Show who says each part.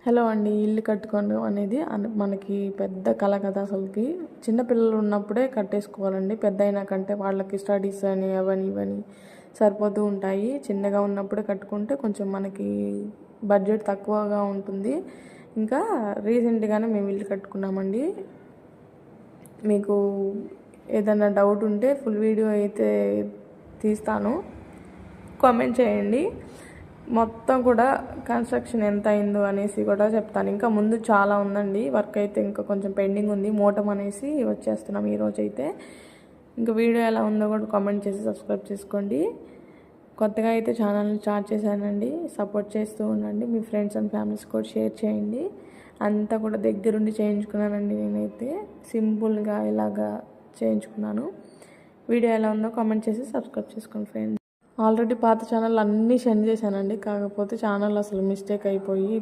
Speaker 1: Hello అండి, ఇల్లు కట్టుకోవడం అనేది మనకి పెద్ద కళ కదా. అసలుకి చిన్నపిల్లలు ఉన్నప్పుడే కట్టేసుకోవాలండి. పెద్ద అయినాకంటే వాళ్ళకి స్టడీస్ అని అవని ఇవని సరిపోతూ ఉంటాయి. చిన్నగా ఉన్నప్పుడే కట్టుకుంటే కొంచెం మనకి బడ్జెట్ తక్కువగా ఉంటుంది. ఇంకా రీసెంట్గానే మేము ఇల్లు కట్టుకున్నామండి. మీకు ఏదైనా డౌట్ ఉంటే ఫుల్ వీడియో అయితే తీస్తాను, కామెంట్ చేయండి. మొత్తం కూడా కన్స్ట్రక్షన్ ఎంత అయిందో అనేసి కూడా చెప్తాను. ఇంకా ముందు చాలా ఉందండి, వర్క్ అయితే ఇంకా కొంచెం పెండింగ్ ఉంది. మోటం అనేసి వచ్చేస్తున్నాం ఈరోజు అయితే. ఇంకా వీడియో ఎలా ఉందో కూడా కామెంట్ చేసి సబ్స్క్రైబ్ చేసుకోండి. కొత్తగా అయితే ఛానల్ని స్టార్ట్ చేశానండి, సపోర్ట్ చేస్తూ ఉండండి. మీ ఫ్రెండ్స్ అండ్ ఫ్యామిలీస్ కూడా షేర్ చేయండి. అంతా కూడా దగ్గరుండి చేయించుకున్నానండి. నేనైతే సింపుల్గా ఇలాగా చేయించుకున్నాను. వీడియో ఎలా ఉందో కామెంట్ చేసి సబ్స్క్రైబ్ చేసుకోండి ఫ్రెండ్స్. ఆల్రెడీ పాత ఛానల్ అన్నీ సెండ్ చేశానండి, కాకపోతే ఛానల్ అసలు మిస్టేక్ అయిపోయింది.